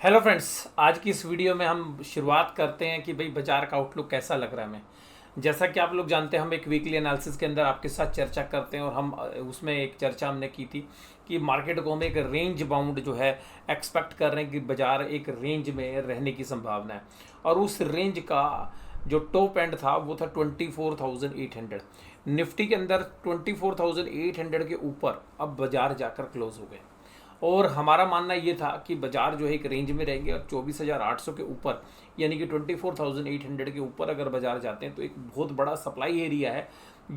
Hello friends, आज की इस वीडियो में हम शुरुआत करते हैं कि भाई बाजार का आउटलुक कैसा लग रहा है हमें। जैसा कि आप लोग जानते हैं, हम एक वीकली एनालिसिस के अंदर आपके साथ चर्चा करते हैं और हम उसमें एक चर्चा हमने की थी कि मार्केट को हम एक रेंज बाउंड जो है एक्सपेक्ट कर रहे हैं कि बाजार एक रेंज में रहने की संभावना है। और उस रेंज का जो टॉप एंड था वो था 24,800। निफ्टी के अंदर 24,800 के ऊपर अब बाजार जाकर क्लोज हो गए और हमारा मानना ये था कि बाजार जो है एक रेंज में रहेंगे और 24,800 के ऊपर यानी कि 24,800 के ऊपर अगर बाजार जाते हैं तो एक बहुत बड़ा सप्लाई एरिया है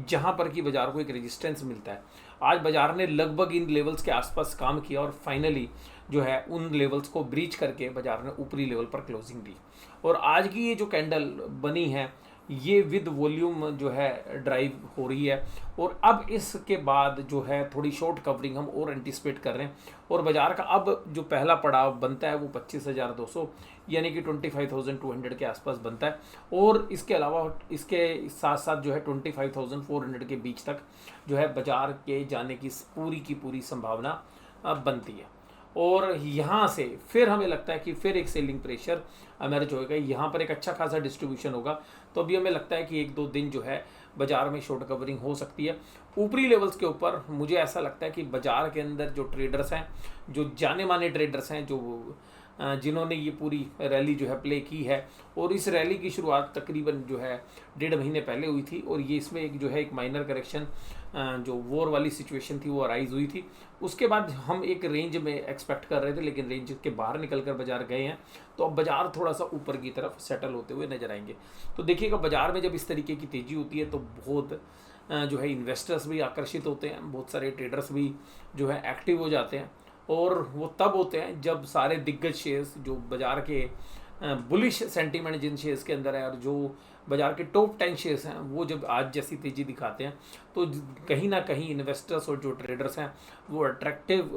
जहां पर कि बाजार को एक रेजिस्टेंस मिलता है। आज बाजार ने लगभग इन लेवल्स के आसपास काम किया और फाइनली जो है उन लेवल्स को ब्रीच करके बाजार ने ऊपरी लेवल पर क्लोजिंग दी। और आज की ये जो कैंडल बनी है ये विद वॉल्यूम जो है ड्राइव हो रही है और अब इसके बाद जो है थोड़ी शॉर्ट कवरिंग हम और एंटिसिपेट कर रहे हैं और बाजार का अब जो पहला पड़ाव बनता है वो 25,200 यानी कि 25,200 के आसपास बनता है। और इसके अलावा इसके साथ साथ जो है 25,400 के बीच तक जो है बाजार के जाने की पूरी संभावना बनती है। और यहाँ से फिर हमें लगता है कि फिर एक सेलिंग प्रेशर इमर्ज होगा, यहाँ पर एक अच्छा खासा डिस्ट्रीब्यूशन होगा। तो अभी हमें लगता है कि एक दो दिन जो है बाजार में शॉर्ट कवरिंग हो सकती है ऊपरी लेवल्स के ऊपर। मुझे ऐसा लगता है कि बाजार के अंदर जो ट्रेडर्स हैं, जो जाने माने ट्रेडर्स हैं, जो जिन्होंने ये पूरी रैली जो है प्ले की है और इस रैली की शुरुआत तकरीबन जो है 1.5 महीने पहले हुई थी और ये इसमें एक जो है एक माइनर करेक्शन जो वॉर वाली सिचुएशन थी वो अराइज हुई थी। उसके बाद हम एक रेंज में एक्सपेक्ट कर रहे थे लेकिन रेंज के बाहर निकल कर बाजार गए हैं। तो अब बाजार थोड़ा सा ऊपर की तरफ सेटल होते हुए नजर आएंगे। तो देखिएगा बाजार में जब इस तरीके की तेज़ी होती है तो बहुत जो है इन्वेस्टर्स भी आकर्षित होते हैं, बहुत सारे ट्रेडर्स भी जो है एक्टिव हो जाते हैं। और वो तब होते हैं जब सारे दिग्गज शेयर्स जो बाजार के बुलिश सेंटीमेंट जिन शेयर्स के अंदर है और जो बाजार के टॉप 10 शेयर्स हैं वो जब आज जैसी तेज़ी दिखाते हैं तो कहीं ना कहीं इन्वेस्टर्स और जो ट्रेडर्स हैं वो अट्रैक्टिव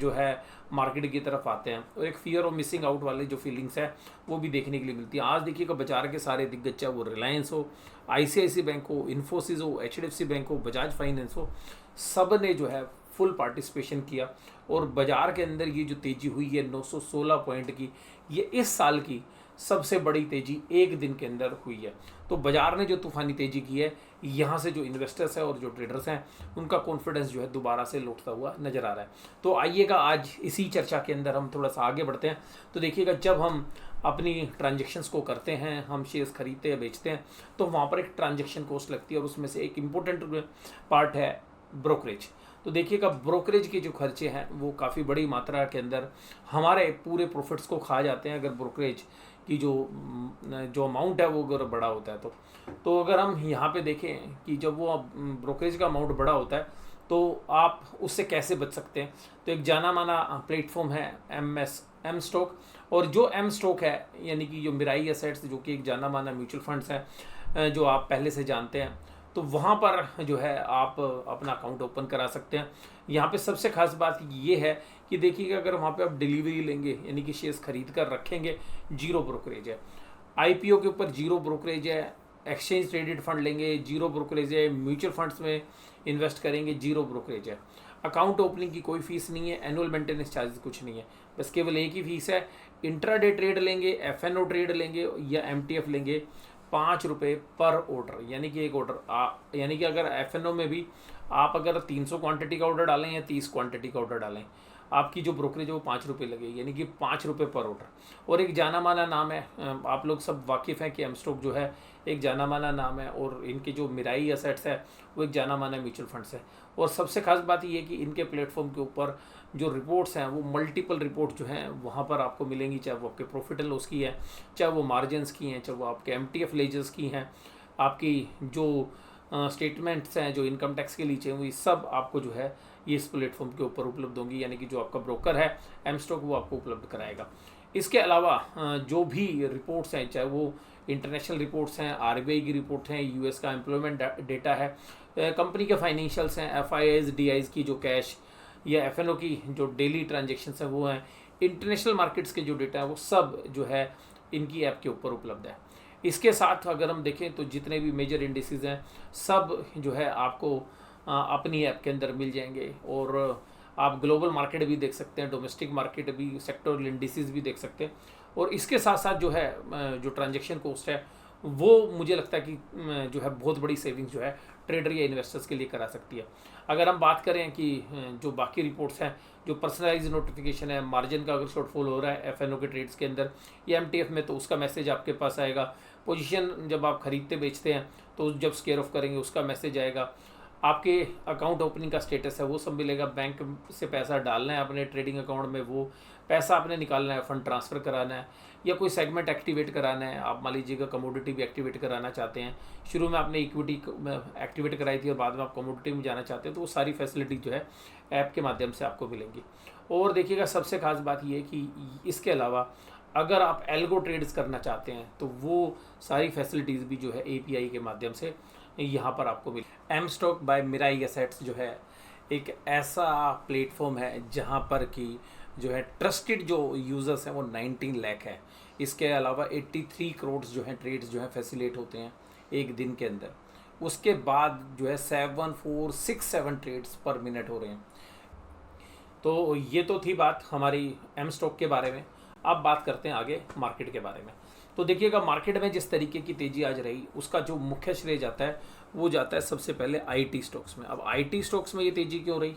जो है मार्केट की तरफ आते हैं और एक फियर ऑफ मिसिंग आउट वाली जो फीलिंग्स है वो भी देखने के लिए मिलती है। आज देखिएगा बाजार के सारे दिग्गज, चाहे वो रिलायंस हो, ICICI बैंक हो, इन्फोसिस हो, HDFC बैंक हो, बजाज फाइनेंस हो, सब ने जो है फुल पार्टिसिपेशन किया। और बाजार के अंदर ये जो तेज़ी हुई है 916 पॉइंट की, ये इस साल की सबसे बड़ी तेज़ी एक दिन के अंदर हुई है। तो बाजार ने जो तूफानी तेज़ी की है, यहाँ से जो इन्वेस्टर्स हैं और जो ट्रेडर्स हैं उनका कॉन्फिडेंस जो है दोबारा से लौटता हुआ नज़र आ रहा है। तो आइएगा आज इसी चर्चा के अंदर हम थोड़ा सा आगे बढ़ते हैं। तो देखिएगा जब हम अपनी ट्रांजेक्शन्स को करते हैं, हम शेयर्स खरीदते हैं बेचते हैं, तो वहाँ पर एक ट्रांजेक्शन कॉस्ट लगती है और उसमें से एक इम्पोर्टेंट पार्ट है ब्रोकरेज। तो देखिएगा ब्रोकरेज के जो खर्चे हैं वो काफ़ी बड़ी मात्रा के अंदर हमारे पूरे प्रॉफिट्स को खा जाते हैं अगर ब्रोकरेज की जो अमाउंट है वो अगर बड़ा होता है तो अगर हम यहाँ पे देखें कि जब वो ब्रोकरेज का अमाउंट बड़ा होता है तो आप उससे कैसे बच सकते हैं। तो एक जाना माना प्लेटफॉर्म है एम स्टॉक, और जो एम स्टॉक है यानी कि जो मिराई एसेट्स जो कि एक जाना माना म्यूचुअल फंड्स हैं जो आप पहले से जानते हैं, तो वहाँ पर जो है आप अपना अकाउंट ओपन करा सकते हैं। यहाँ पे सबसे खास बात ये है कि देखिएगा अगर वहाँ पे आप डिलीवरी लेंगे यानी कि शेयर्स खरीद कर रखेंगे, जीरो ब्रोकरेज है। IPO के ऊपर जीरो ब्रोकरेज है। एक्सचेंज ट्रेडेड फंड लेंगे, जीरो ब्रोकरेज है। म्यूचुअल फंड्स में इन्वेस्ट करेंगे, जीरो ब्रोकरेज है। अकाउंट ओपनिंग की कोई फीस नहीं है, एनुअल मेंटेनेंस चार्जेस कुछ नहीं है, बस केवल एक ही फीस है। इंट्राडे ट्रेड लेंगे, FNO ट्रेड लेंगे या MTF लेंगे, 5 रुपये पर ऑर्डर, यानी कि एक ऑर्डर यानी कि अगर FNO में भी आप अगर 300 क्वांटिटी का ऑर्डर डालें या 30 क्वांटिटी का ऑर्डर डालें, आपकी जो ब्रोकरेज है वो 5 रुपये लगेगी, यानी कि 5 रुपये पर ऑर्डर। और एक जाना माना नाम है, आप लोग सब वाकिफ़ हैं कि एम स्टॉक जो है एक जाना माना नाम है और इनके जो मिराई एसेट्स है वो एक जाना माना म्यूचुअल फंड्स है। और सबसे खास बात ये है कि इनके प्लेटफॉर्म के ऊपर जो रिपोर्ट्स हैं वो मल्टीपल रिपोर्ट जो हैं वहाँ पर आपको मिलेंगी, चाहे वो आपके प्रॉफिट एंड लॉस की है, चाहे वो मार्जिनस की हैं, चाहे वो आपके MTF लेजर्स की हैं, आपकी जो स्टेटमेंट्स हैं जो इनकम टैक्स के लिए चाहिए हुई, सब आपको जो है ये इस प्लेटफॉर्म के ऊपर उपलब्ध होंगी, यानी कि जो आपका ब्रोकर है एम स्टॉक वो आपको उपलब्ध कराएगा। इसके अलावा जो भी रिपोर्ट्स हैं, चाहे वो इंटरनेशनल रिपोर्ट्स हैं, RBI की रिपोर्ट हैं, US का एम्प्लॉयमेंट डेटा है, कंपनी के फाइनेंशियल्स हैं, FIIs DIs की जो कैश या FNO की जो डेली ट्रांजेक्शन्स हैं वो हैं, इंटरनेशनल मार्केट्स के जो डेटा है वो सब जो है इनकी ऐप के ऊपर उपलब्ध है। इसके साथ अगर हम देखें तो जितने भी मेजर इंडिसेस हैं सब जो है आपको अपनी ऐप के अंदर मिल जाएंगे। और आप ग्लोबल मार्केट भी देख सकते हैं, डोमेस्टिक मार्केट भी, सेक्टोरल इंडिसेस भी देख सकते हैं। और इसके साथ साथ जो है जो ट्रांजेक्शन कॉस्ट है वो मुझे लगता है कि जो है बहुत बड़ी सेविंग्स जो है ट्रेडर या इन्वेस्टर्स के लिए करा सकती है। अगर हम बात करें कि जो बाकी रिपोर्ट्स हैं, जो पर्सनलाइज नोटिफिकेशन है, मार्जिन का अगर शॉर्टफॉल हो रहा है एफएनओ के ट्रेड्स के अंदर या एमटीएफ में, तो उसका मैसेज आपके पास आएगा। पोजीशन जब आप खरीदते बेचते हैं तो जब स्केयर ऑफ करेंगे उसका मैसेज आएगा। आपके अकाउंट ओपनिंग का स्टेटस है वो सब मिलेगा। बैंक से पैसा डालना है अपने ट्रेडिंग अकाउंट में, वो पैसा आपने निकालना है, फंड ट्रांसफ़र कराना है, या कोई सेगमेंट एक्टिवेट कराना है। आप मान लीजिएगा कमोडिटी भी एक्टिवेट कराना चाहते हैं, शुरू में आपने इक्विटी एक्टिवेट कराई थी और बाद में आप कमोडिटी में जाना चाहते हैं, तो वो सारी फैसिलिटी जो है ऐप के माध्यम से आपको मिलेंगी। और देखिएगा सबसे खास बात ये है कि इसके अलावा अगर आप एल्गो ट्रेड्स करना चाहते हैं तो वो सारी फैसिलिटीज़ भी जो है एपीआई के माध्यम से यहाँ पर आपको मिले। M stock by Mirae assets जो है एक ऐसा प्लेटफॉर्म है जहाँ पर कि जो है ट्रस्टेड जो यूज़र्स हैं वो 19 लाख है। इसके अलावा 83 करोड़ जो हैं ट्रेड्स जो हैं फैसिलिटेट होते हैं एक दिन के अंदर। उसके बाद जो है 7467 ट्रेड्स पर मिनट हो रहे हैं। तो ये तो थी बात हमारी एम स्टॉक के बारे में। अब बात करते हैं आगे मार्केट के बारे में। तो देखिएगा मार्केट में जिस तरीके की तेज़ी आज रही उसका जो मुख्य श्रेय जाता है वो जाता है सबसे पहले आईटी स्टॉक्स में। अब आईटी स्टॉक्स में ये तेज़ी क्यों रही?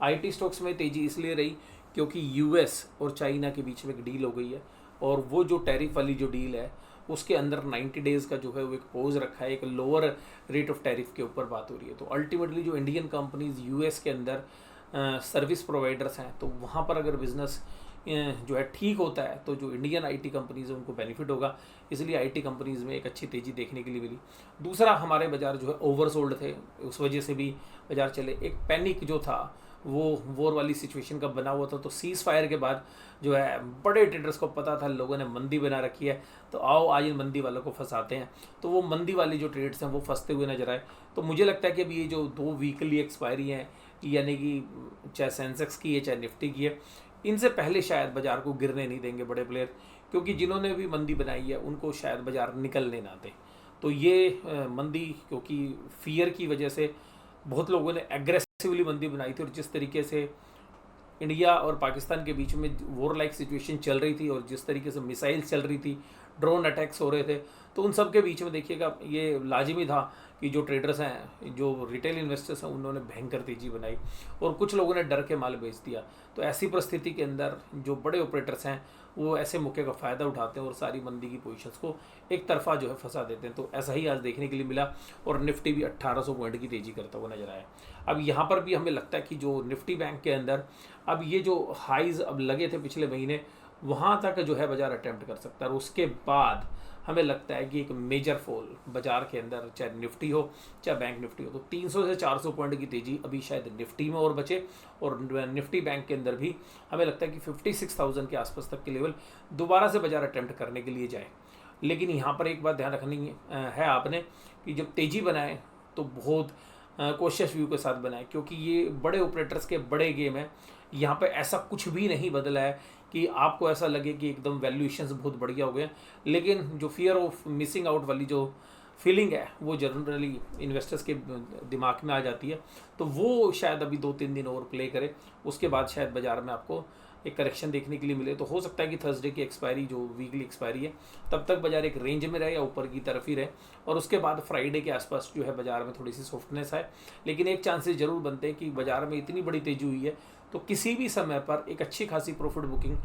आईटी स्टॉक्स में तेज़ी इसलिए रही क्योंकि यूएस और चाइना के बीच में एक डील हो गई है, और वो जो टैरिफ वाली जो डील है उसके अंदर 90 डेज़ का जो है वो एक पॉज रखा है, एक लोअर रेट ऑफ टैरिफ के ऊपर बात हो रही है। तो अल्टीमेटली जो इंडियन कंपनीज यूएस के अंदर सर्विस प्रोवाइडर्स हैं तो वहाँ पर अगर बिज़नेस जो है ठीक होता है तो जो इंडियन आईटी कंपनीज़ है उनको बेनिफिट होगा, इसलिए आईटी कंपनीज़ में एक अच्छी तेज़ी देखने के लिए मिली। दूसरा, हमारे बाज़ार जो है ओवरसोल्ड थे, उस वजह से भी बाज़ार चले। एक पैनिक जो था वो वॉर वाली सिचुएशन का बना हुआ था, तो सीज़ फायर के बाद जो है बड़े ट्रेडर्स को पता था लोगों ने मंदी बना रखी है, तो आओ आज इन मंदी वालों को फंसाते हैं। तो वो मंदी वाली जो ट्रेड्स हैं वो फंसते हुए नजर आए। तो मुझे लगता है कि अभी ये जो 2 वीकली एक्सपायरी हैं, यानी कि चाहे सेंसेक्स की है चाहे निफ्टी की है, इनसे पहले शायद बाज़ार को गिरने नहीं देंगे बड़े प्लेयर, क्योंकि जिन्होंने भी मंदी बनाई है उनको शायद बाज़ार निकलने ना दे। तो ये मंदी क्योंकि फियर की वजह से बहुत लोगों ने एग्रेसिवली मंदी बनाई थी, और जिस तरीके से इंडिया और पाकिस्तान के बीच में वॉर लाइक सिचुएशन चल रही थी और जिस तरीके से मिसाइल्स चल रही थी, ड्रोन अटैक्स हो रहे थे, तो उन सब के बीच में देखिएगा ये लाजिमी था कि जो ट्रेडर्स हैं, जो रिटेल इन्वेस्टर्स हैं, उन्होंने भयंकर तेज़ी बनाई और कुछ लोगों ने डर के माल बेच दिया। तो ऐसी परिस्थिति के अंदर जो बड़े ऑपरेटर्स हैं वो ऐसे मौके का फ़ायदा उठाते हैं और सारी मंदी की पोजीशंस को एक तरफा जो है फंसा देते हैं। तो ऐसा ही आज देखने के लिए मिला, और निफ्टी भी 1800 पॉइंट की तेज़ी करता हुआ नजर आया। अब यहाँ पर भी हमें लगता है कि जो निफ्टी बैंक के अंदर अब ये जो हाइज अब लगे थे पिछले महीने, वहाँ तक जो है बाज़ार अटेम्प्ट कर सकता है, और उसके बाद हमें लगता है कि एक मेजर फॉल बाजार के अंदर, चाहे निफ्टी हो चाहे बैंक निफ्टी हो, तो 300 से 400 पॉइंट की तेज़ी अभी शायद निफ्टी में और बचे, और निफ्टी बैंक के अंदर भी हमें लगता है कि 56,000 के आसपास तक के लेवल दोबारा से बाजार अटेम्प्ट करने के लिए जाए। लेकिन यहाँ पर एक बात ध्यान रखनी है आपने कि जब तेज़ी बनाए तो बहुत कोशिश व्यू के साथ बनाए, क्योंकि ये बड़े ऑपरेटर्स के बड़े गेम है। यहाँ पे ऐसा कुछ भी नहीं बदला है कि आपको ऐसा लगे कि एकदम वैल्यूएशंस बहुत बढ़िया हो गए, लेकिन जो फियर ऑफ मिसिंग आउट वाली जो फीलिंग है वो जनरली इन्वेस्टर्स के दिमाग में आ जाती है। तो वो शायद अभी 2-3 दिन और प्ले करे, उसके बाद शायद बाज़ार में आपको एक करेक्शन देखने के लिए मिले। तो हो सकता है कि थर्सडे की एक्सपायरी जो वीकली एक्सपायरी है तब तक बाजार एक रेंज में रहे या ऊपर की तरफ ही रहे, और उसके बाद फ्राइडे के आसपास जो है बाजार में थोड़ी सी सॉफ्टनेस आए। लेकिन एक चांसेस जरूर बनते हैं कि बाजार में इतनी बड़ी तेजी हुई है तो किसी भी समय पर एक अच्छी खासी प्रॉफिट बुकिंग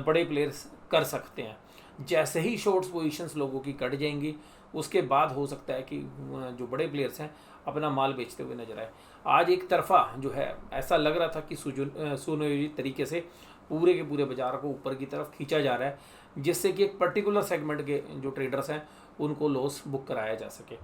बड़े प्लेयर्स कर सकते हैं। जैसे ही शॉर्ट्स पोजीशंस लोगों की कट जाएंगी उसके बाद हो सकता है कि जो बड़े प्लेयर्स हैं अपना माल बेचते हुए नजर आए। आज एक तरफा जो है ऐसा लग रहा था कि सुनियोजित तरीके से पूरे के पूरे बाजार को ऊपर की तरफ खींचा जा रहा है, जिससे कि एक पर्टिकुलर सेगमेंट के जो ट्रेडर्स हैं उनको लॉस बुक कराया जा सके।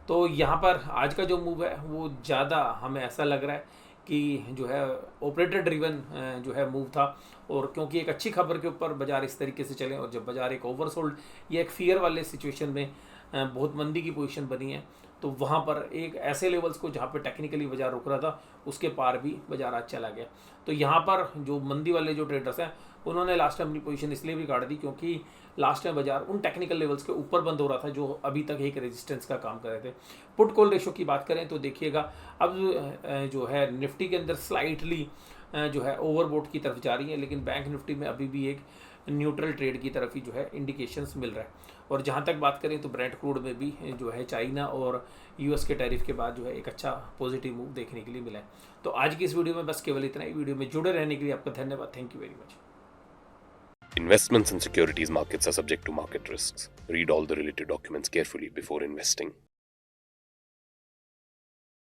तो यहाँ पर आज का जो मूव है वो ज़्यादा हमें ऐसा लग रहा है कि जो है ऑपरेटर ड्रिवन जो है मूव था, और क्योंकि एक अच्छी खबर के ऊपर बाजार इस तरीके से चले, और जब बाजार एक ओवरसोल्ड या एक फियर वाले सिचुएशन में बहुत मंदी की पोजीशन बनी है, तो वहाँ पर एक ऐसे लेवल्स को जहाँ पे टेक्निकली बाजार रुक रहा था उसके पार भी बाजार आज चला गया। तो यहाँ पर जो मंदी वाले जो ट्रेडर्स हैं उन्होंने लास्ट टाइम अपनी पोजीशन इसलिए भी काट दी क्योंकि लास्ट टाइम बाजार उन टेक्निकल लेवल्स के ऊपर बंद हो रहा था जो अभी तक एक रेजिस्टेंस का काम कर रहे थे। पुट कॉल रेशो की बात करें तो देखिएगा अब जो है निफ्टी के अंदर स्लाइटली जो है ओवरबोट की तरफ जा रही हैं, लेकिन बैंक निफ्टी में अभी भी एक न्यूट्रल ट्रेड की तरफ ही जो है इंडिकेशंस मिल रहा है। और जहाँ तक बात करें तो ब्रेंट क्रूड में भी जो है चाइना और यूएस के टैरिफ के बाद जो है एक अच्छा पॉजिटिव मूव देखने के लिए मिला है। तो आज की इस वीडियो में बस केवल इतना ही। वीडियो में जुड़े रहने के लिए आपका धन्यवाद। Thank you very much. Investments in securities markets are subject to market risks. Read all the related documents carefully before investing.